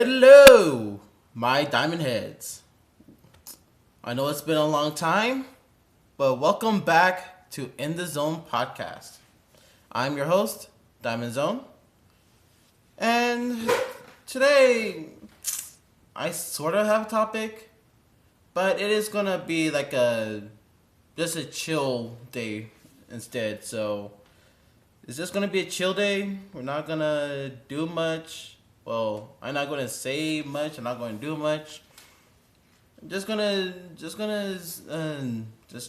Hello, my diamond heads. I know it's been a long time, but welcome back to In the Zone podcast. I'm your host, Diamond Zone, and today I sort of have a topic, but it is gonna be like a just a chill day instead. So it's just gonna be a chill day. We're not gonna do much. Well, I'm not gonna say much. I'm not gonna do much. Just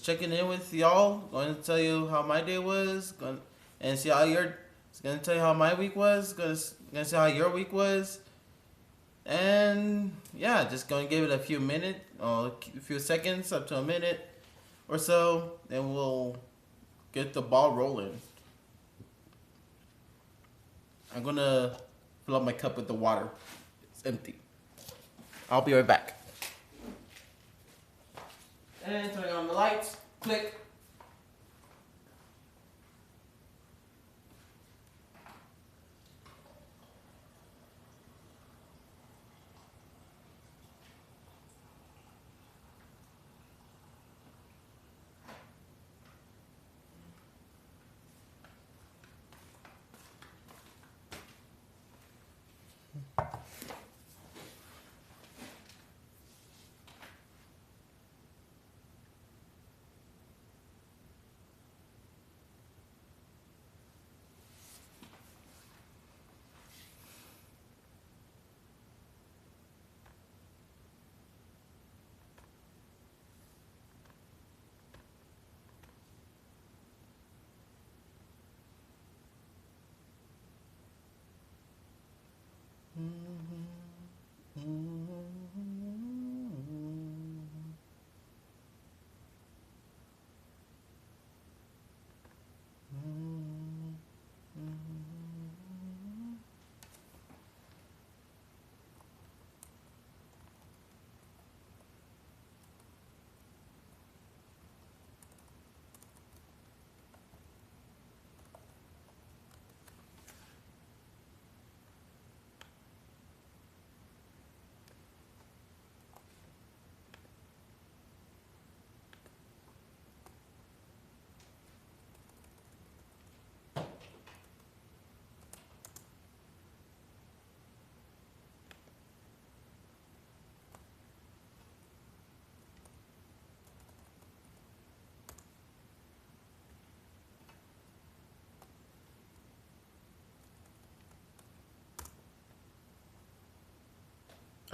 checking in with y'all. Going to tell you how my day was. Going and see how your. Going to tell you how my week was. Gonna see how your week was. And yeah, just going to give it a few minutes, or a few seconds, up to a minute or so. Then we'll get the ball rolling. I'm gonna fill up my cup with the water. It's empty. I'll be right back. And turning on the lights. Click.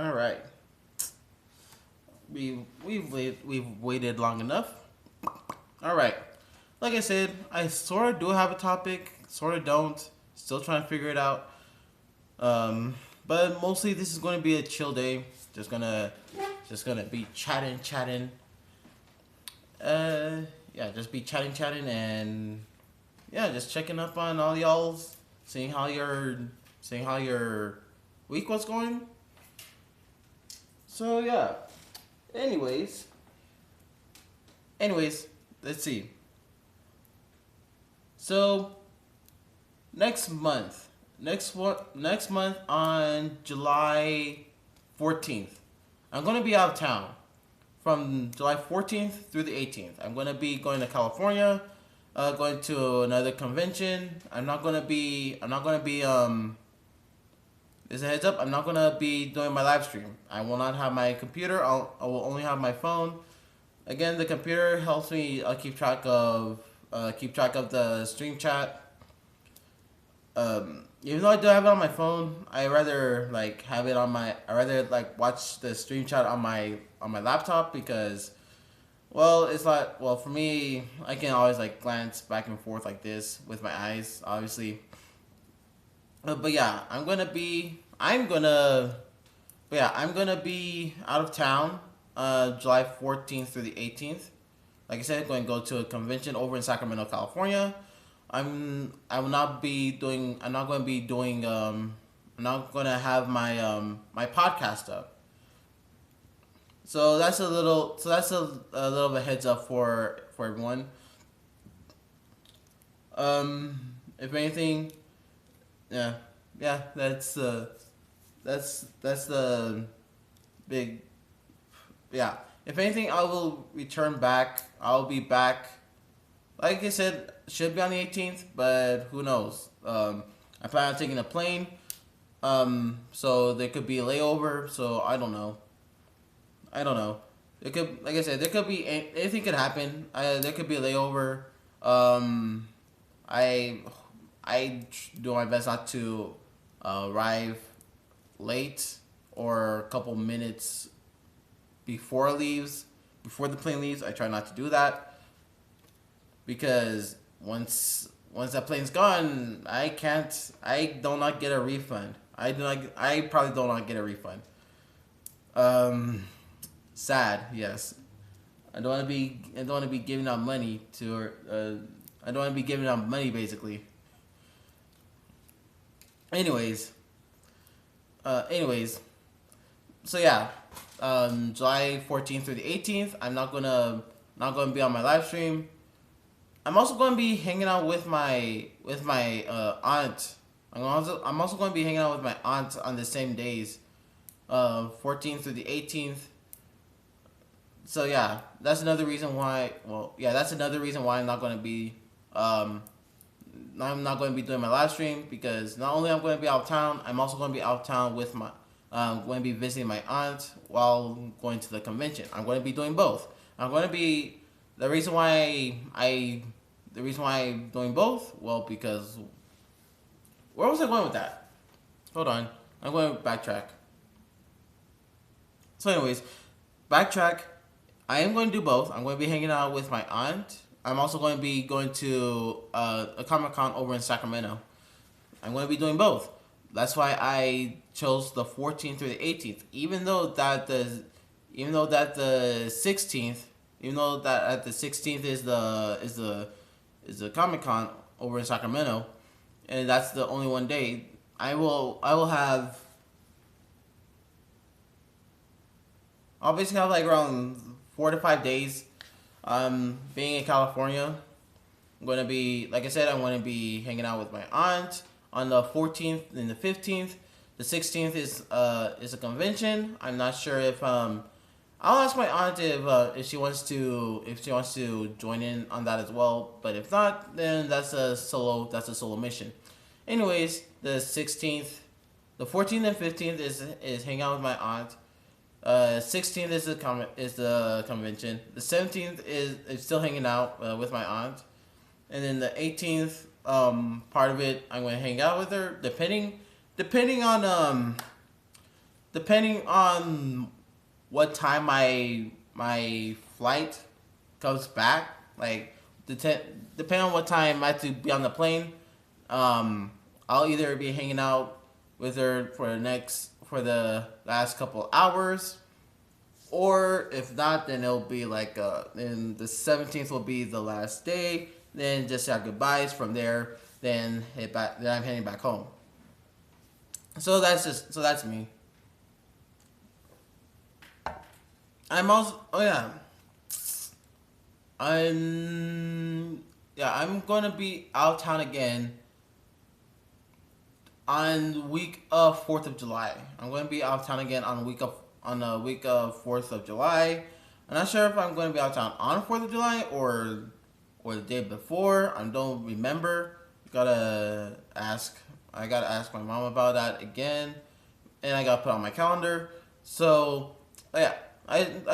All right. We've waited long enough. All right. Like I said, I sort of do have a topic, sort of don't. Still trying to figure it out. Um, but mostly this is going to be a chill day. Just gonna be chatting. Uh, yeah, just be chatting, and yeah, just checking up on all y'all's, seeing how your week was going. So yeah. Anyways, anyways, let's see. So next month on July 14th, I'm gonna be out of town from July 14th through the 18th. I'm gonna be going to California, going to another convention. I'm not gonna be As a heads up, I'm not gonna be doing my live stream. I will not have my computer. I will only have my phone. Again, the computer helps me keep track of the stream chat. Even though I do have it on my phone, I rather like watch the stream chat on my laptop because, well, it's like, well, for me, I can always like glance back and forth like this with my eyes, obviously. But yeah, I'm gonna be out of town, July 14th through the 18th. Like I said, going to go to a convention over in Sacramento, California. I will not be doing. I'm not going to be doing. I'm not going to have my podcast up. So that's a little. So that's a little bit heads up for everyone. If anything, yeah, yeah. That's that's the big, yeah. If anything, I will return back. I'll be back. Like I said, should be on the 18th, but who knows? I plan on taking a plane. So there could be a layover. So I don't know. I don't know. It could, like I said, there could be anything could happen. There could be a layover. Um, I do my best not to arrive late or a couple minutes before it leaves, before the plane leaves. I try not to do that because once that plane's gone, I can't. I do not get a refund. I do not. I probably do not get a refund. Um, Sad. Yes. I don't want to be. I don't want to be giving out money to her. I don't want to be giving out money basically. Anyways. Anyways. So yeah. July 14th through the 18th. I'm not gonna be on my live stream. I'm also going to be hanging out with my aunt. I'm also going to be hanging out with my aunt on the same days, 14th through the 18th. So yeah, that's another reason why. Well, yeah, that's another reason why um, I'm not going to be doing my live stream because not only I'm going to be out of town, I'm also going to be out of town with my. Going to be visiting my aunt while going to the convention. I'm going to be doing both. I'm going to be the reason why I the reason why I'm doing both. Well, because where was I going with that? Hold on, I'm going to backtrack. So, anyways, backtrack. I am going to do both. I'm going to be hanging out with my aunt. I'm also going to be going to a Comic Con over in Sacramento. I'm going to be doing both. That's why I chose the 14th through the 18th. Even though that the 16th, even though that at the 16th is the Comic Con over in Sacramento, and that's the only one day. I will have. I'll basically have like around 4 to 5 days. Being in California, I'm gonna be, like I said, I'm gonna be hanging out with my aunt on the 14th and the 15th. The 16th is a convention. I'm not sure if I'll ask my aunt if she wants to join in on that as well. But if not, then that's a solo mission. Anyways, the 16th, the 14th and 15th is hang out with my aunt. 16th is the convention. The 17th is still hanging out with my aunt, and then the 18th part of it I'm going to hang out with her depending on what time my flight comes back. Like depending on what time I have to be on the plane, I'll either be hanging out with her for the last couple hours, or if not, then it'll be like then the 17th will be the last day. Then just say goodbyes from there. Then head back. Then I'm heading back home. So that's me. I'm also I'm gonna be out of town again on the week of 4th of July. I'm going to be out of town again on the week of 4th of July. I'm not sure if I'm going to be out of town on 4th of July or the day before. I don't remember. I gotta ask my mom about that again, and I gotta put it on my calendar. So yeah,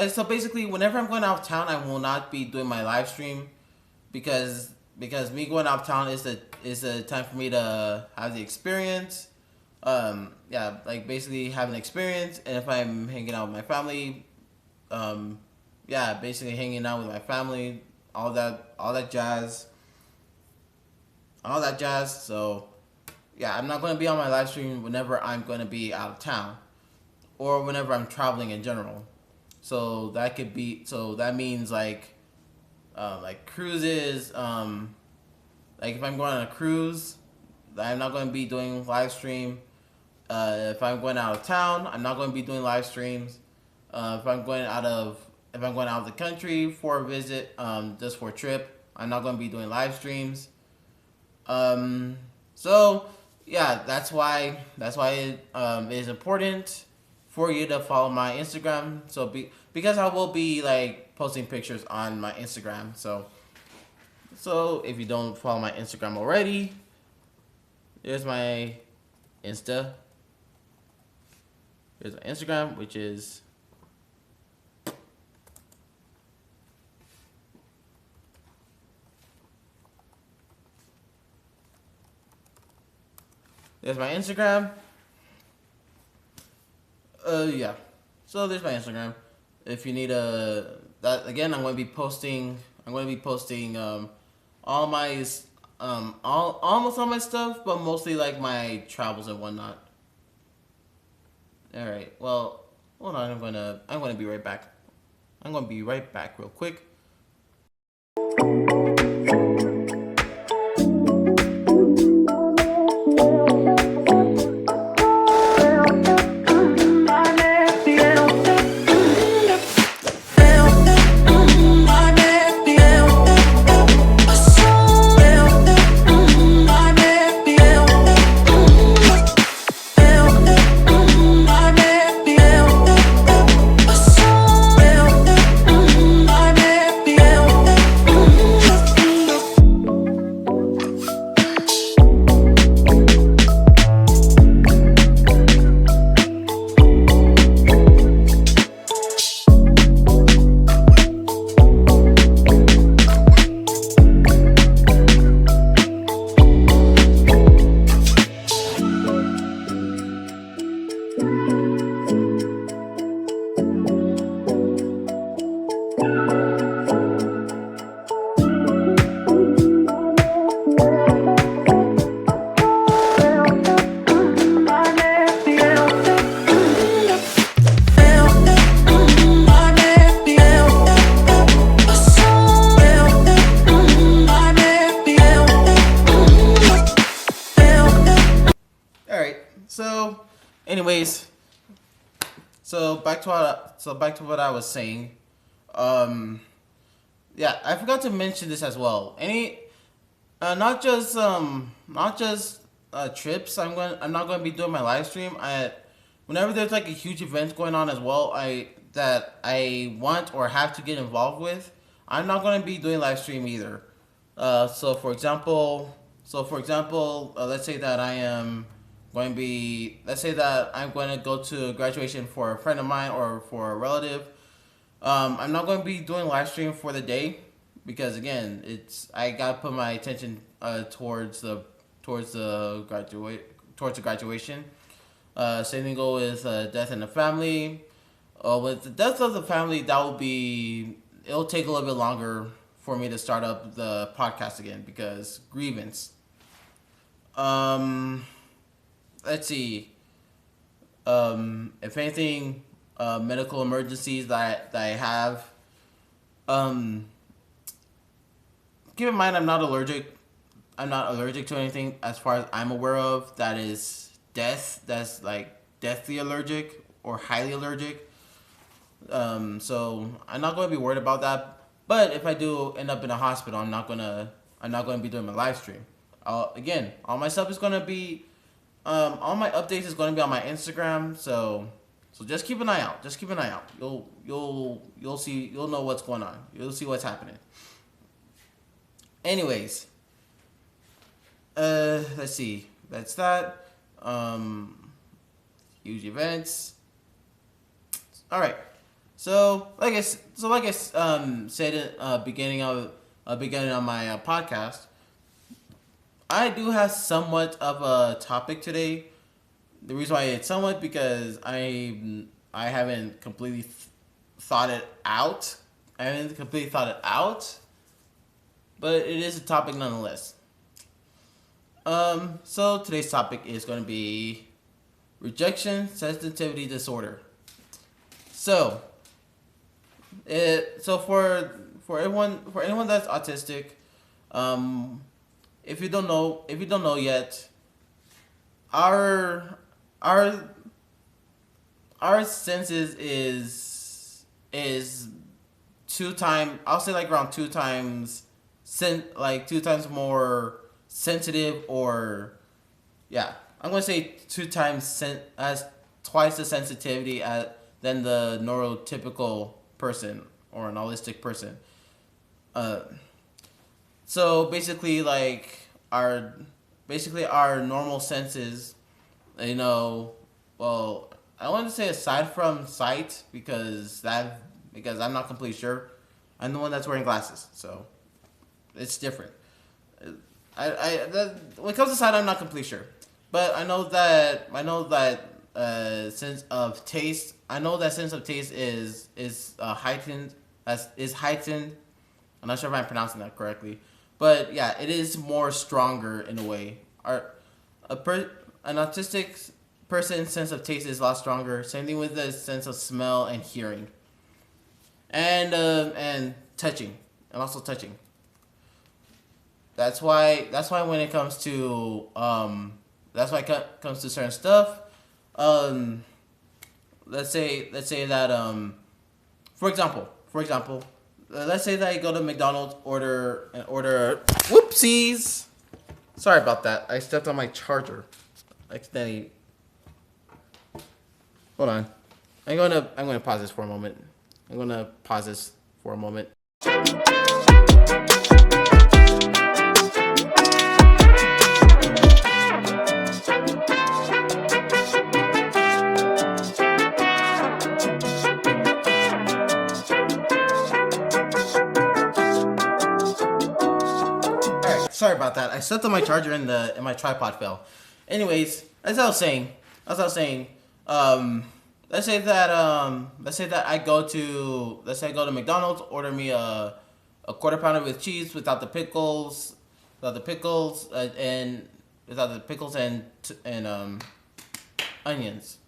so basically, whenever I'm going out of town, I will not be doing my live stream because me going out of town is a time for me to have the experience. Yeah, like basically have an experience, and if I'm hanging out with my family, yeah, basically hanging out with my family, all that jazz. So yeah, I'm not going to be on my live stream whenever I'm going to be out of town or whenever I'm traveling in general. So that means like cruises, like if I'm going on a cruise, I'm not going to be doing live stream. If I'm going out of town, I'm not going to be doing live streams. If I'm going out of the country for a visit, just for a trip, I'm not going to be doing live streams. So yeah, that's why it is important for you to follow my Instagram. Because I will be like posting pictures on my Instagram. So if you don't follow my Instagram already, there's my Insta. Here's my Instagram, which is there's my Instagram. Yeah. So there's my Instagram. If you need that again, I'm going to be posting. I'm going to be posting all my all almost all my stuff, but mostly like my travels and whatnot. All right. Well, hold on. I'm gonna be right back. I'm gonna be right back real quick. All right. So, anyways, back to what I was saying. Um, yeah, I forgot to mention this as well. Not just trips. I'm not going to be doing my live stream. Whenever there's like a huge event going on as well, I want or have to get involved with. I'm not going to be doing live stream either. For example, let's say that let's say that I'm going to go to graduation for a friend of mine or for a relative. I'm not going to be doing live stream for the day because again, I gotta put my attention towards the graduation. Same thing go with death in the family. With the death of the family, it'll take a little bit longer for me to start up the podcast again because grievance. Um, let's see. If anything, medical emergencies that I have. Um, keep in mind, I'm not allergic. I'm not allergic to anything as far as I'm aware of. That is death. That's like deathly allergic or highly allergic. So I'm not going to be worried about that. But if I do end up in a hospital, I'm not gonna be doing my live stream. Again, all my stuff is gonna be, all my updates is gonna be on my Instagram. So just keep an eye out. Just keep an eye out. You'll see. You'll know what's going on. You'll see what's happening. Anyways, let's see. That's that. Huge events. All right. So like I said at beginning of my podcast, I do have somewhat of a topic today. The reason why it's somewhat because I haven't completely thought it out. I haven't completely thought it out, but it is a topic nonetheless. So today's topic is going to be rejection sensitivity disorder. So, for anyone that's autistic, um, if you don't know yet, our our our senses is I'll say like around two times more sensitive or yeah, I'm gonna say as twice the sensitivity than the neurotypical person or an autistic person. Uh, so basically, our normal senses, you know, well, I want to say aside from sight because I'm not completely sure. I'm the one that's wearing glasses, so it's different. When it comes to sight, I'm not completely sure, but I know that sense of taste. I know that sense of taste is heightened. Is heightened. I'm not sure if I'm pronouncing that correctly, but yeah, it is more stronger in a way. An autistic person's sense of taste is a lot stronger. Same thing with the sense of smell and hearing, and touching, and also touching. That's why when it comes to comes to certain stuff, um, let's say that for example, let's say that I go to McDonald's, order. Whoopsies. Sorry about that. I stepped on my charger. Accidentally. Hold on. I'm gonna pause this for a moment. I'm gonna pause this for a moment. Alright, sorry about that. I stepped on my charger and my tripod fell. Anyways, as I was saying, um, let's say that I go to McDonald's, order me a quarter pounder with cheese without the pickles and onions.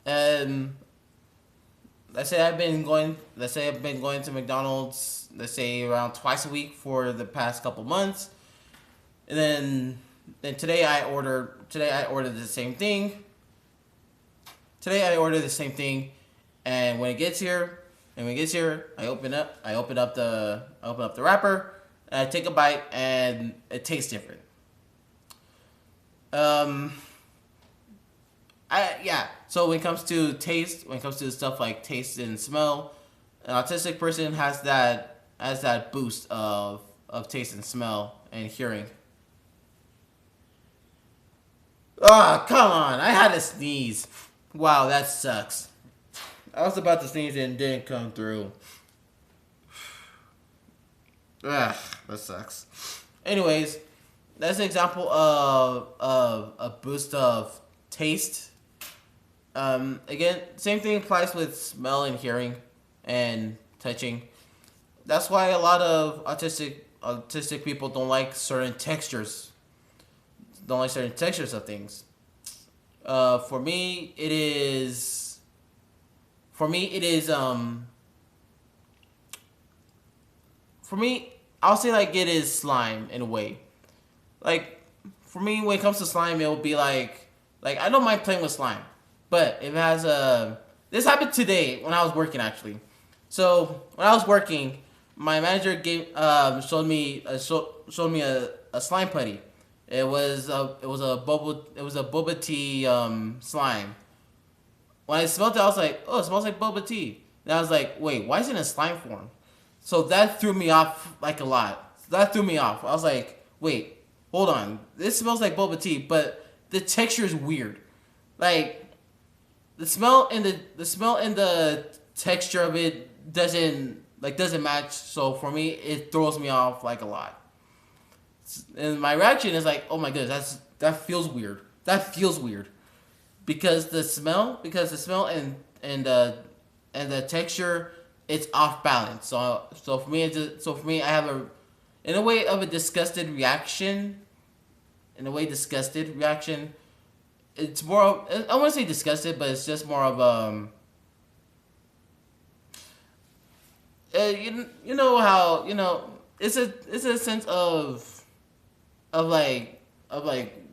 And let's say I've been going to McDonald's, let's say around twice a week for the past couple months, and then today I ordered the same thing. And when it gets here, I open up the wrapper, and I take a bite, and it tastes different. Um, So when it comes to stuff like taste and smell, an autistic person has that boost of taste and smell and hearing. Ah, come on! I had to sneeze. Wow, that sucks. I was about to sneeze and it didn't come through. Ugh, that sucks. Anyways, that's an example of a boost of taste. Again, same thing applies with smell and hearing and touching. That's why a lot of autistic people don't like certain textures. Don't like certain textures of things. For me, it is. For me, it is. For me, I'll say like it is slime in a way. Like for me, when it comes to slime, it will be like I don't mind playing with slime, but if it has a this happened today when I was working actually. So when I was working, my manager showed me a slime putty. It was a boba tea slime. When I smelled it, I was like, oh, it smells like boba tea. And I was like, wait, why is it in slime form? So that threw me off like a lot. That threw me off. I was like, wait, hold on. This smells like boba tea, but the texture is weird. Like the smell and the texture of it doesn't match. So for me, it throws me off like a lot. And my reaction is like, oh my goodness, that feels weird. That feels weird because the smell and the texture, it's off balance. So for me, I have in a way of a disgusted reaction. In a way, disgusted reaction. It's more of, I want to say disgusted, but it's just more of you know how it's a sense of like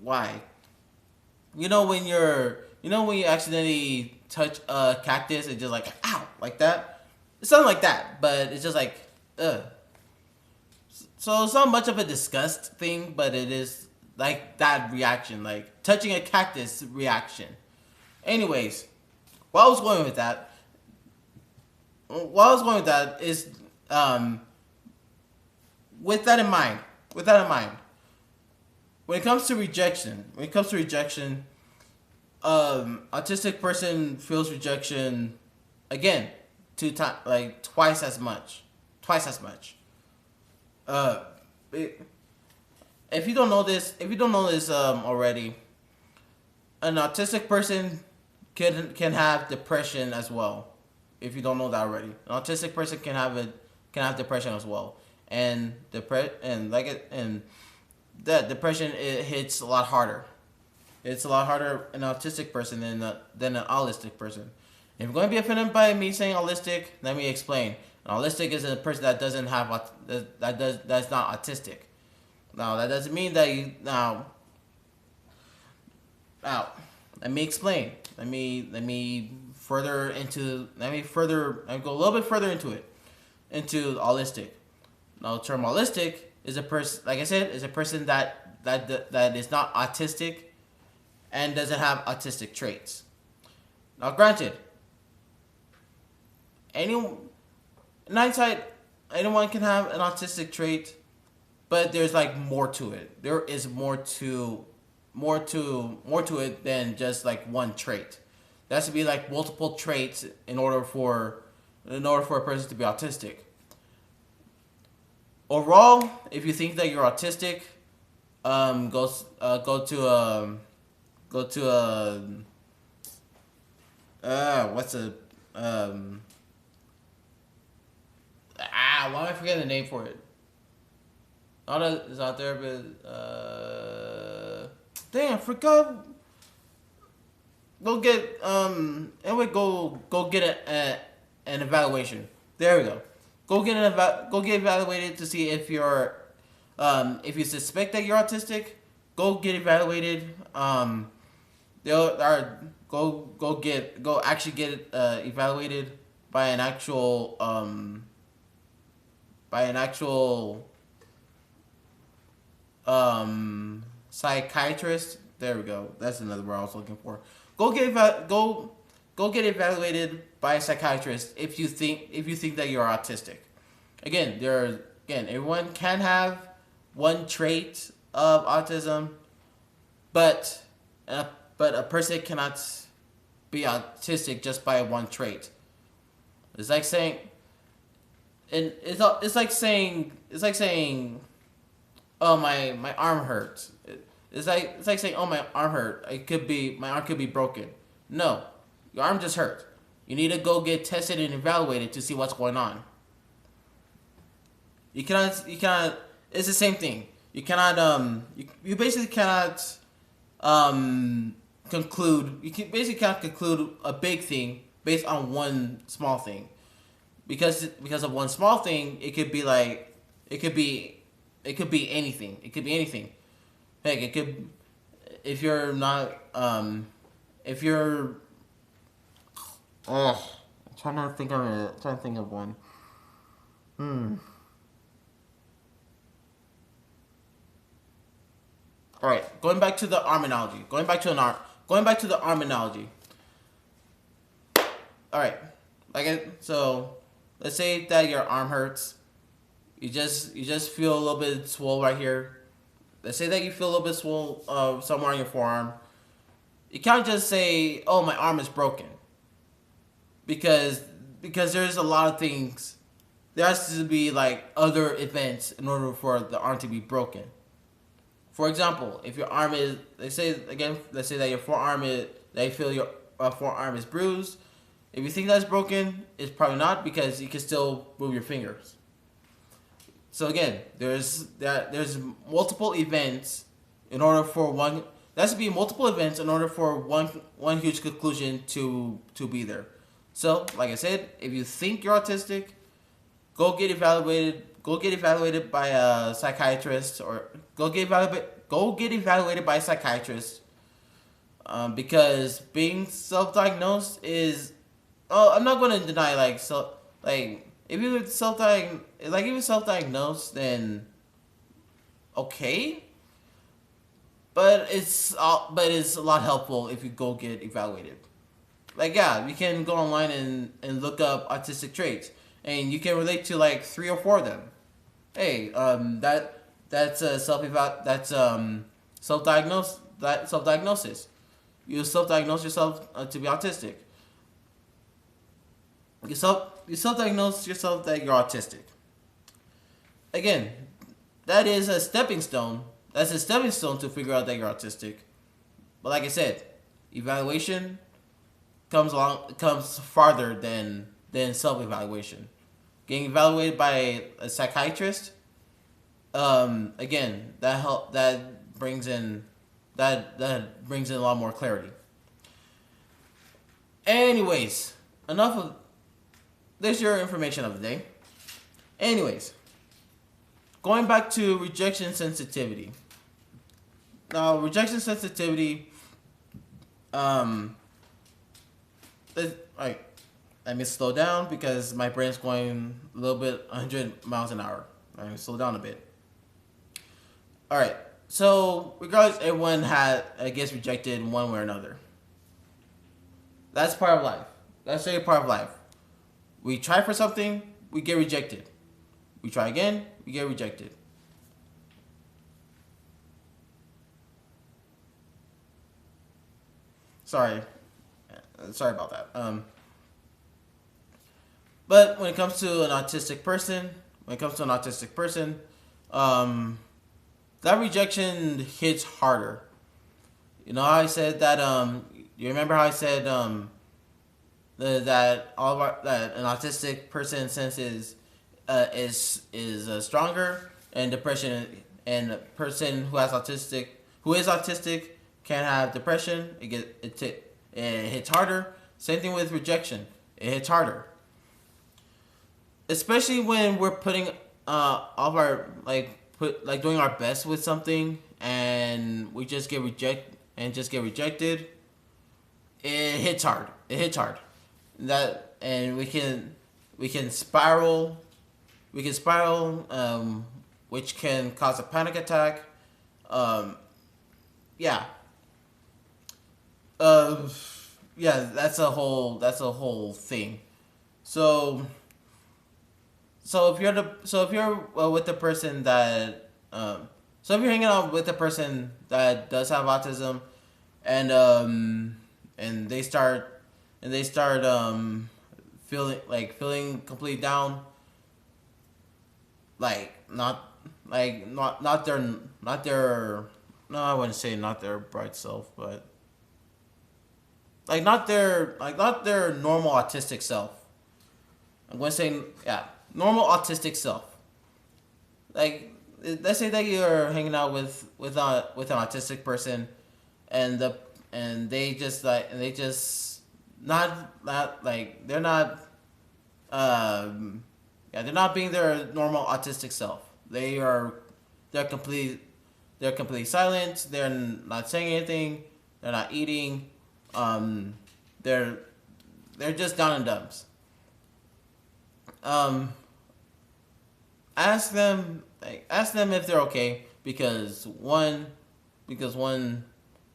why when you accidentally touch a cactus, it's just like ow like that. It's something like that, but it's just like ugh. So it's not much of a disgust thing, but it is like that reaction, like touching a cactus reaction. Anyways, what I was going with that, what I was going with that is, um, with that in mind, with that in mind, when it comes to rejection, autistic person feels rejection again, like twice as much, twice as much. Uh, it, if you don't know this already, an autistic person can have depression as well. If you don't know that already, an autistic person can have depression as well, and that depression, it hits a lot harder. It's a lot harder in an autistic person than an autistic person. If you're going to be offended by me saying autistic, let me explain. An autistic is a person that doesn't have that's not autistic. Now that doesn't mean that you now let me explain. Let me go a little bit further into it, into autistic. Now, the term autistic is a person, like I said, is a person that is not autistic and doesn't have autistic traits. Now, granted, any in hindsight, anyone can have an autistic trait, but there's like more to it. There is more to it than just like one trait. There has to be like multiple traits in order for a person to be autistic. Overall, if you think that you're autistic, go to what's a why am I forgetting the name for it? Not that it's out there, but dang, I forgot. Go get anyway. Go get an evaluation. There we go. Go get evaluated to see if you suspect that you're autistic. Go get evaluated. Go actually get evaluated by an actual psychiatrist. There we go. That's another word I was looking for. Go get evaluated by a psychiatrist if you think that you're autistic. Again, everyone can have one trait of autism, but a person cannot be autistic just by one trait. It's like saying, it's like saying, oh, my arm hurts. It's like saying, oh, my arm hurt. My arm could be broken. No, your arm just hurt. You need to go get tested and evaluated to see what's going on. You cannot. It's the same thing. You cannot. You basically cannot conclude. Cannot conclude a big thing based on one small thing, because of one small thing, it could be anything. It could be anything. Heck, it could, if you're not, if you're, I'm trying to think of one. All right, going back to the arm analogy. Going back to the arm analogy. All right, so let's say that your arm hurts. You just feel a little bit swole right here. Let's say that you feel a little bit swole somewhere on your forearm. You can't just say, "Oh, my arm is broken," because there's a lot of things. There has to be like other events in order for the arm to be broken. For example, if your arm is, let's say that your forearm is, that you feel your forearm is bruised. If you think that's broken, it's probably not, because you can still move your fingers. So again, there's multiple events in order for one. There has to be multiple events in order for one huge conclusion to be there. So, like I said, if you think you're autistic, go get evaluated. Go get evaluated by a psychiatrist, or go get evaluated by a psychiatrist. Because being self-diagnosed is, I'm not going to deny, if you're self-diagnosed, then okay. but it's a lot helpful if you go get evaluated. Like, yeah, you can go online and look up autistic traits, and you can relate to like 3 or 4 of them. Hey, that's self diagnosis. You self diagnose yourself to be autistic. You self diagnose yourself that you're autistic. Again, that is a stepping stone. That's a stepping stone to figure out that you're autistic. But like I said, evaluation comes farther than self evaluation. Getting evaluated by a psychiatrist, again, that brings in that brings in a lot more clarity. Anyways, enough of there's your information of the day. Anyways, going back to rejection sensitivity. Now, rejection sensitivity, like, let me slow down because my brain's going a little bit 100 miles an hour. Let me slow down a bit. All right. So, regardless, everyone gets rejected in one way or another. That's part of life. That's a part of life. We try for something, we get rejected. We try again, we get rejected. Sorry about that. But when it comes to an autistic person, that rejection hits harder. You know how I said that? You remember how I said that that an autistic person senses is stronger, and depression, and a person who is autistic can have depression. It hits harder. Same thing with rejection. It hits harder, especially when we're putting all of our doing our best with something, and we just get rejected. It hits hard. We can spiral. Which can cause a panic attack. Yeah. Yeah. That's a whole thing. So if you're with the person that so if you're hanging out with a person that does have autism, and they start feeling completely down, not their no, I wouldn't say not their bright self, but not their normal autistic self. I'm going to say, yeah, normal autistic self. Like, let's say that you're hanging out with an autistic person, and they just they're not they're not being their normal autistic self. They're completely silent. They're not saying anything. They're not eating. They're just down in dumps. Ask them if they're okay, because one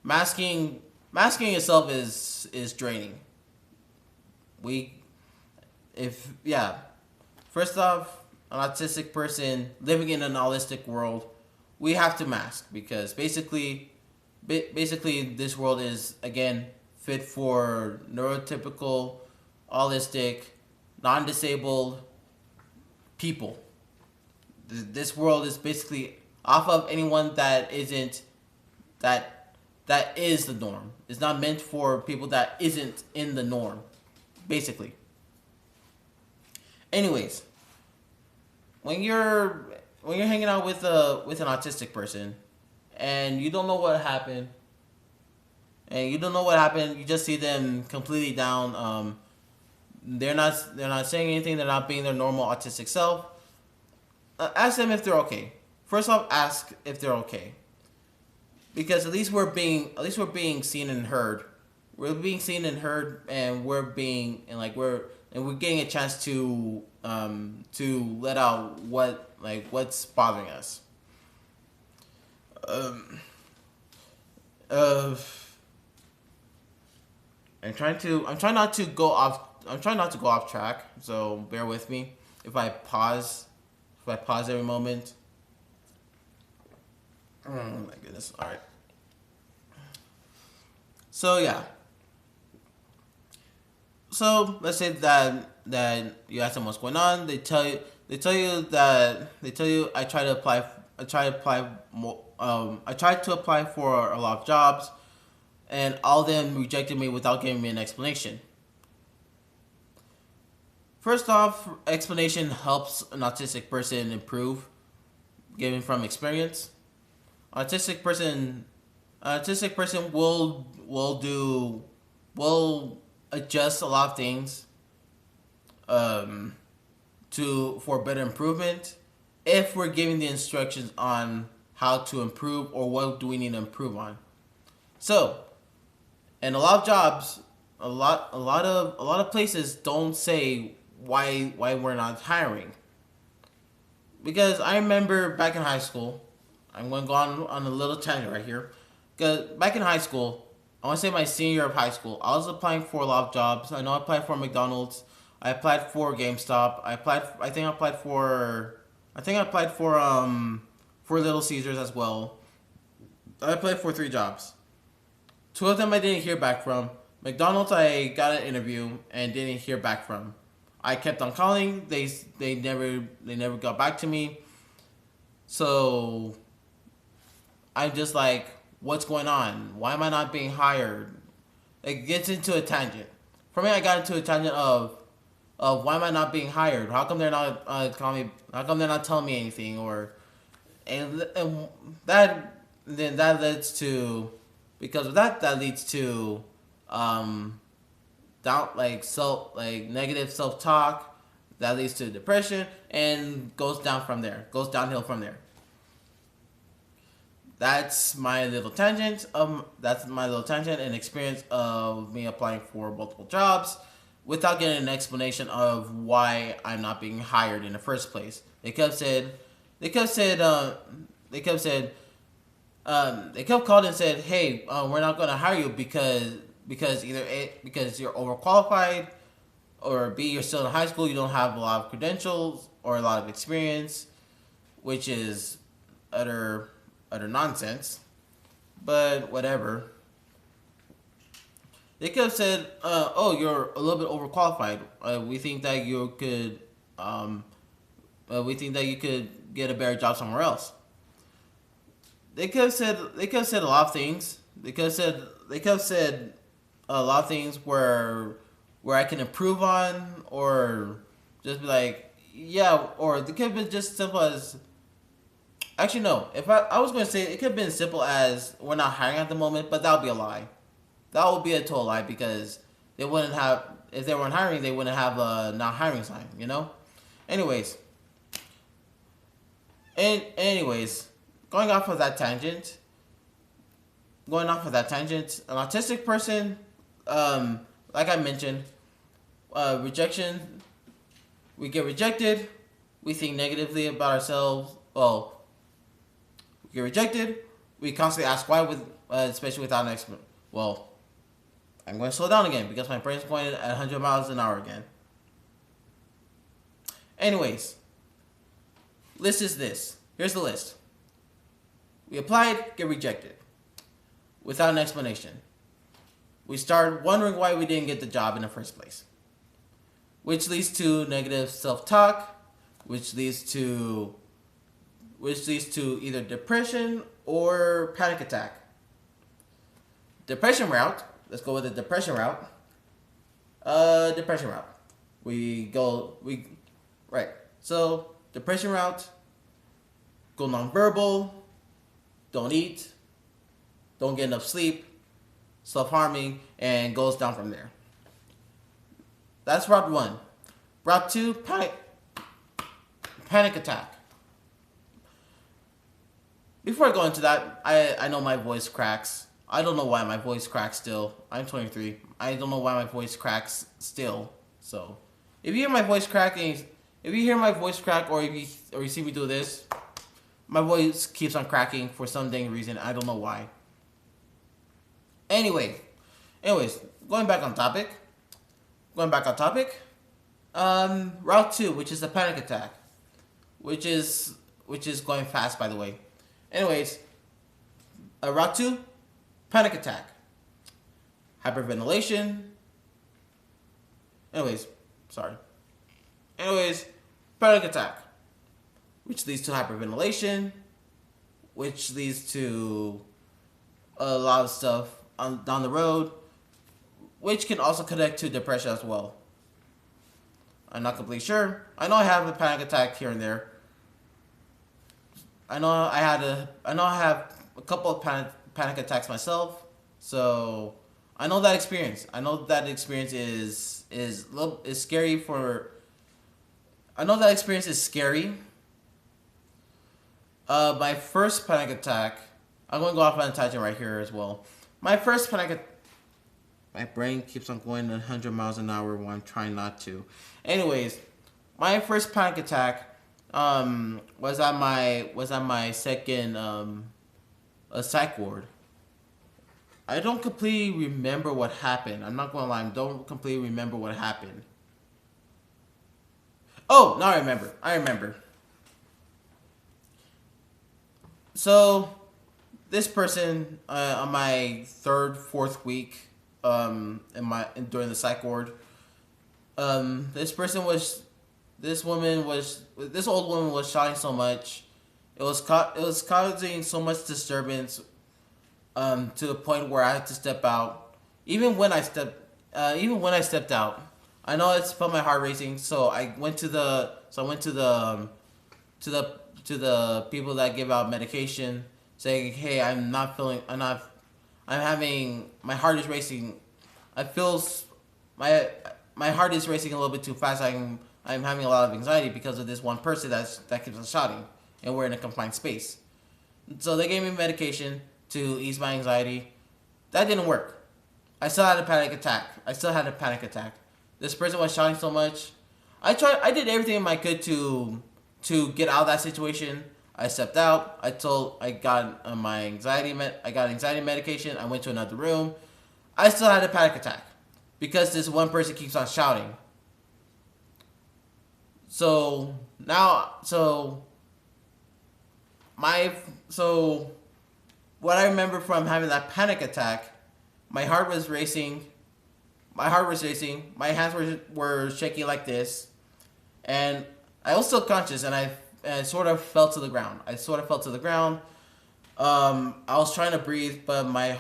masking itself is draining. First off, an autistic person living in an holistic world, we have to mask, because basically this world is, again, fit for neurotypical, autistic, non-disabled people. This world is basically off of anyone that isn't that is the norm. It's not meant for people that isn't in the norm, basically. Anyways, when you're hanging out with an autistic person, and you don't know what happened, you just see them completely down. They're not saying anything. They're not being their normal autistic self. Ask them if they're okay. First off, ask if they're okay, because at least we're being seen and heard. We're being seen and heard, and we're getting a chance to let out what's bothering us. Uh, I'm trying not to go off. I'm trying not to go off track. So bear with me if I pause. If I pause every moment. Oh my goodness! All right. So yeah. So let's say that you ask them what's going on. They tell you I try to apply. I try to apply more. I tried to apply for a lot of jobs, and all of them rejected me without giving me an explanation. First off, explanation helps an autistic person improve, given from experience. Autistic person, autistic person will adjust a lot of things um, to for better improvement if we're giving the instructions on how to improve or what do we need to improve on. So, and a lot of jobs, a lot of places don't say why we're not hiring. Because I remember back in high school, I'm going to go on a little tangent right here. Because back in high school, I want to say my senior year of high school, I was applying for a lot of jobs. I know I applied for McDonald's. I applied for GameStop. I think I applied for Little Caesars as well. I applied for 3 jobs. 2 of them I didn't hear back from. McDonald's I got an interview and didn't hear back from. I kept on calling. They never got back to me. So I'm just like, what's going on? Why am I not being hired? It gets into a tangent. For me, I got into a tangent of why am I not being hired? How come they're not calling me? How come they're not telling me anything? Or and that then that leads to because of that leads to um negative self talk. That leads to depression and goes downhill from there. That's my little tangent and experience of me applying for multiple jobs without getting an explanation of why I'm not being hired in the first place. They kept said they kept said they kept called and said, "Hey, we're not going to hire you because either A, because you're overqualified, or B, you're still in high school, you don't have a lot of credentials or a lot of experience," which is utter utter nonsense. But whatever. They could have said, "Oh, you're a little bit overqualified. We think that you could, we think that you could get a better job somewhere else." They could have said a lot of things. They could have said a lot of things where I can improve on, or just be like, yeah, or they could have been just simple as. Actually, no. If I was going to say it could have been simple as we're not hiring at the moment, but that would be a lie. That would be a total lie because they wouldn't have if they weren't hiring, they wouldn't have a not hiring sign. You know. Anyways, anyways, going off of that tangent, an autistic person, like I mentioned, rejection. We get rejected. We think negatively about ourselves. Well, we get rejected. We constantly ask why, especially without an explanation. Well, I'm going to slow down again because my brain's going at 100 miles an hour again. Anyways, list is this. Here's the list. We applied, get rejected without an explanation. We start wondering why we didn't get the job in the first place, which leads to negative self-talk, which leads to either depression or panic attack. Depression route. Let's go with the depression route. Depression route. Right. So depression route. Go nonverbal. Don't eat. Don't get enough sleep. Self-harming, and goes down from there. That's route 1. Route 2, panic attack. Before I go into that, I know my voice cracks. I don't know why my voice cracks still. I'm 23. I don't know why my voice cracks still. So, if you hear my voice cracking, or you see me do this, my voice keeps on cracking for some dang reason. I don't know why. Anyway, anyways, going back on topic. Going back on topic. Route two, which is the panic attack, which is going fast, by the way. Anyways, route two, panic attack, hyperventilation. Anyways, sorry. Anyways, panic attack, which leads to hyperventilation, which leads to a lot of stuff down the road, which can also connect to depression as well. I'm not completely sure. I know I have a panic attack here and there. I know I have a couple of panic attacks myself. So I know that experience. I know that experience is scary for. I know that experience is scary. My first panic attack. I'm going to go off on a tangent right here as well. My first panic. My brain keeps on going 100 miles an hour when I'm trying not to. Anyways, my first panic attack was at my second a psych ward. I don't completely remember what happened. I'm not gonna lie, I don't completely remember what happened. Oh, now I remember. So, this person on my third, fourth week during the psych ward, this old woman was shouting so much. It was causing so much disturbance to the point where I had to step out. Even when I stepped out, I know it's felt my heart racing. So I went to the to the people that give out medication, saying, "Hey, I'm having, my heart is racing. I feel my heart is racing a little bit too fast. I'm having a lot of anxiety because of this one person that keeps on shouting, and we're in a confined space." So they gave me medication to ease my anxiety. That didn't work. I still had a panic attack. This person was shouting so much. I did everything I could to get out of that situation. I stepped out. I got anxiety medication. I went to another room. I still had a panic attack because this one person keeps on shouting. So what I remember from having that panic attack, my heart was racing. My hands were shaking like this, and I was still conscious, and I sort of fell to the ground. I was trying to breathe, but my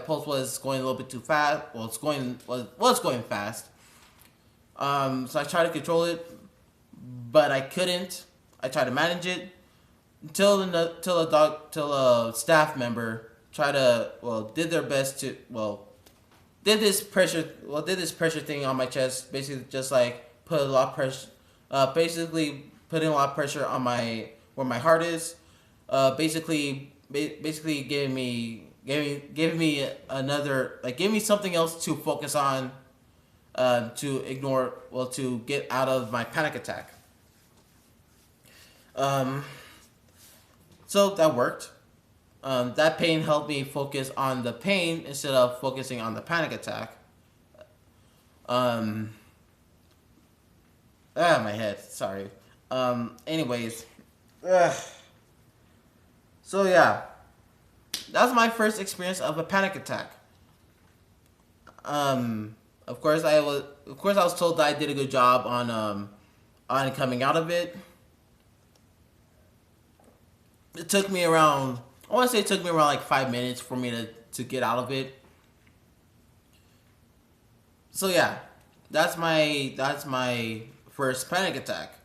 pulse was going a little bit too fast. Well, it's going fast. So I tried to control it, but I couldn't. I tried to manage it until a staff member did their best to did this pressure thing on my chest, basically just like put a lot of pressure, basically putting a lot of pressure on where my heart is, basically giving me another, like, give me something else to focus on, to get out of my panic attack. So that worked. That pain helped me focus on the pain instead of focusing on the panic attack. My head. Sorry. Anyways. So yeah, that was my first experience of a panic attack. Of course I was told that I did a good job on coming out of it. It took me around like 5 minutes for me to get out of it. So yeah, that's my first panic attack.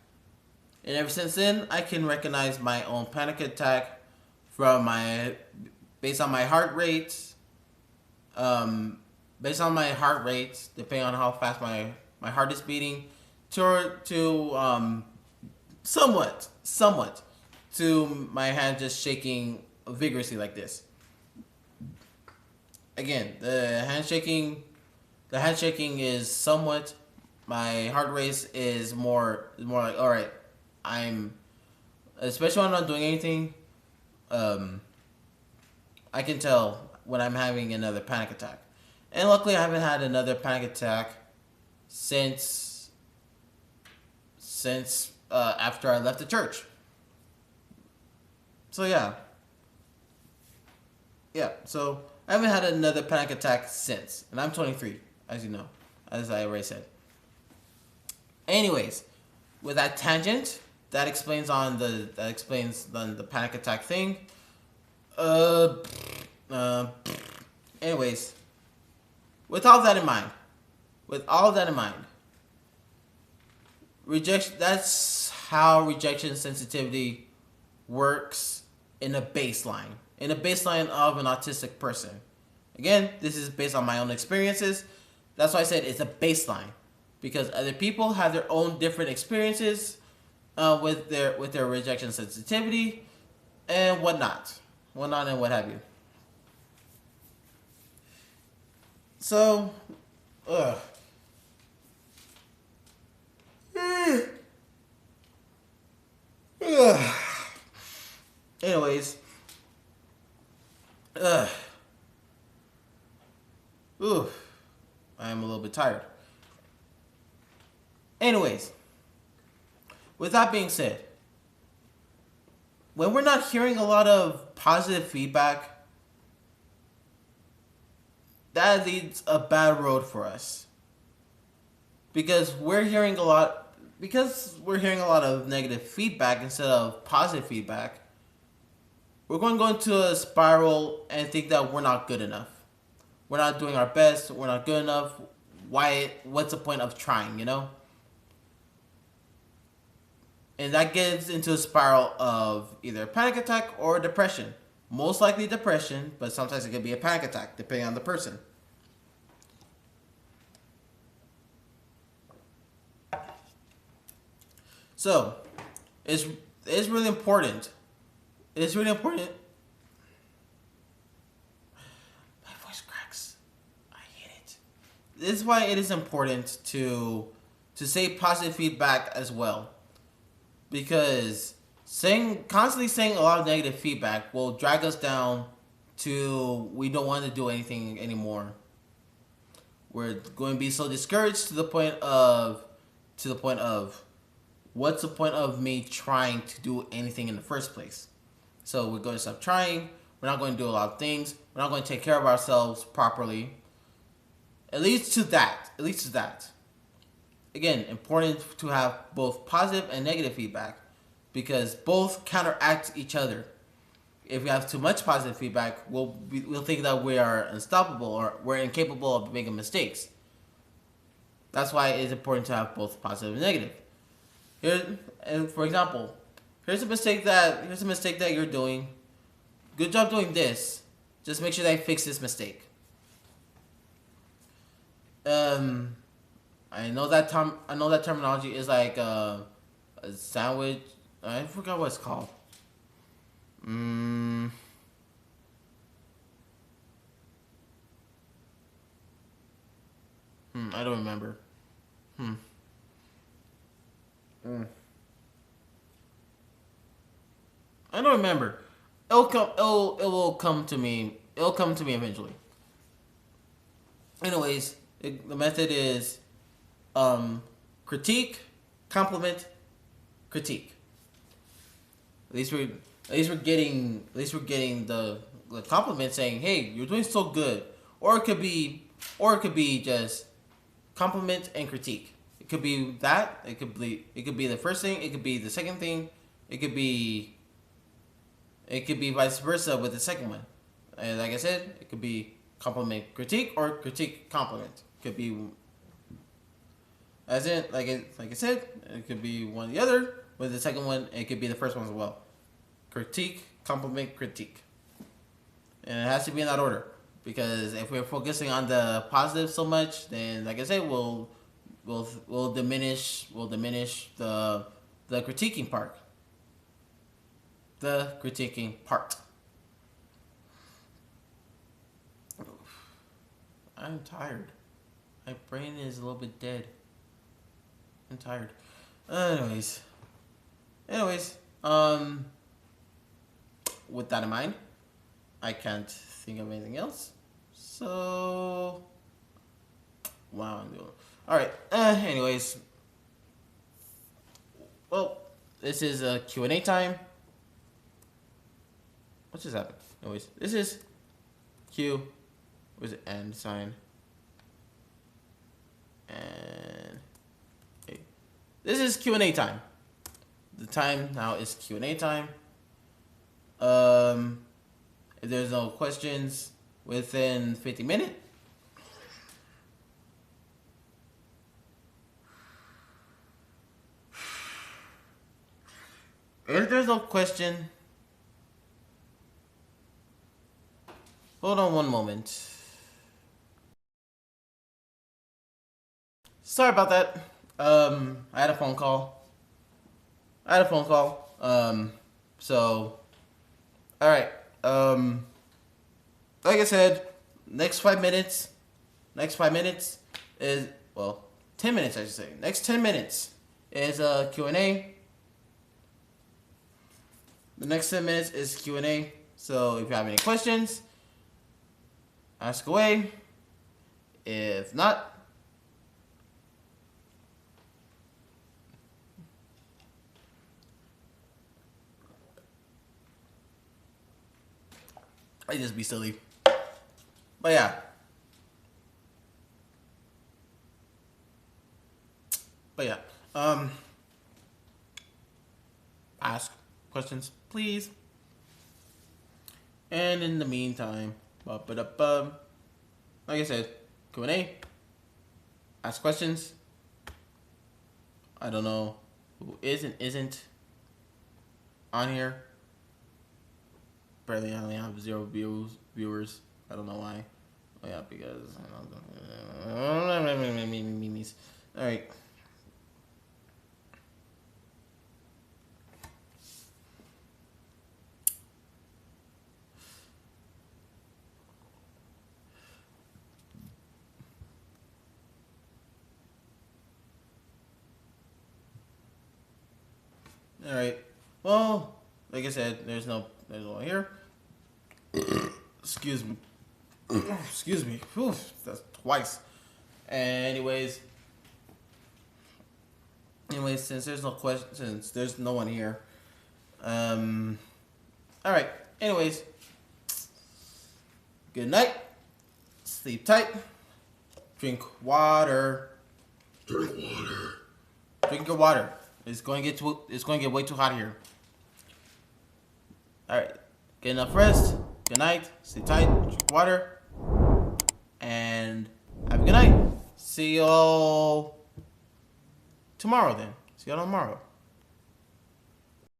And ever since then, I can recognize my own panic attack based on my heart rate. Depending on how fast my heart is beating, to somewhat to my hand just shaking vigorously like this. Again, the hand shaking is somewhat. My heart rate is more like, all right, I'm, especially when I'm not doing anything, I can tell when I'm having another panic attack. And luckily, I haven't had another panic attack since after I left the church. So yeah. So I haven't had another panic attack since, and I'm 23, as you know, as I already said. Anyways, with that tangent, that explains the panic attack thing. Uh, uh. Anyways, with all that in mind, rejection. That's how rejection sensitivity works in a baseline. In a baseline of an autistic person. Again, this is based on my own experiences. That's why I said it's a baseline, because other people have their own different experiences with their rejection sensitivity and whatnot and what have you. So, ugh. Ugh. Anyways, ugh. Ooh, I am a little bit tired. Anyways, with that being said, when we're not hearing a lot of positive feedback, that leads a bad road for us. Because we're hearing a lot of negative feedback instead of positive feedback, we're going to go into a spiral and think that we're not good enough. We're not doing our best. We're not good enough. What's the point of trying, you know? And that gets into a spiral of either panic attack or depression. Most likely depression, but sometimes it could be a panic attack, depending on the person. So, it's really important. It's really important. My voice cracks. I hate it. This is why it is important to say positive feedback as well, because constantly saying a lot of negative feedback will drag us down to we don't want to do anything anymore. We're going to be so discouraged to the point of what's the point of me trying to do anything in the first place? So we're going to stop trying. We're not going to do a lot of things. We're not going to take care of ourselves properly. It leads to that. Again, important to have both positive and negative feedback, because both counteract each other. If we have too much positive feedback, we'll think that we are unstoppable or we're incapable of making mistakes. That's why it is important to have both positive and negative. For example, here's a mistake that you're doing. Good job doing this. Just make sure that I fix this mistake. I know that terminology is like a sandwich. I forgot what it's called. I don't remember. I don't remember. It will come to me. It'll come to me eventually. Anyways, the method is critique, compliment, critique. At least we're getting the compliment saying, "Hey, you're doing so good," or it could be just compliment and critique. It could be that. It could be the first thing. It could be the second thing. It could be vice versa with the second one. And like I said, it could be compliment critique or critique compliment. Could be as in like I said, it could be one or the other. With the second one, it could be the first one as well. Critique, compliment, critique. And it has to be in that order, because if we're focusing on the positive so much, then like I said, we'll diminish the critiquing part. The critiquing part. I'm tired. My brain is a little bit dead. I'm tired. Anyways, with that in mind, I can't think of anything else. So, wow, I'm doing. All right. Anyways, well, this is a Q&A time. What just happened? Anyways, this is Q. Where's the and sign? And hey. This is Q&A time. The time now is Q&A time. If there's no questions within 50 minutes, if there's no question, hold on one moment. Sorry about that. I had a phone call. So, all right. Like I said, next 5 minutes is, well, 10 minutes, I should say. Next 10 minutes is Q&A. The next 10 minutes is Q&A. So if you have any questions, ask away. If not, I just be silly. But yeah. Ask questions, please. And in the meantime, like I said, Q&A. Ask questions. I don't know who is and isn't on here. Apparently, I only have 0 viewers. I don't know why. Oh yeah, because all right. All right. Well, like I said, there's no one here. Excuse me. Excuse me. Whew, that's twice. Anyways, since there's no question, since there's no one here, all right. Anyways, good night. Sleep tight. Drink water. Drink water. Drink your water. It's going to get way too hot here. All right. Get enough rest. Good night. Sleep tight. Drink water. And have a good night. See y'all tomorrow then. See y'all tomorrow.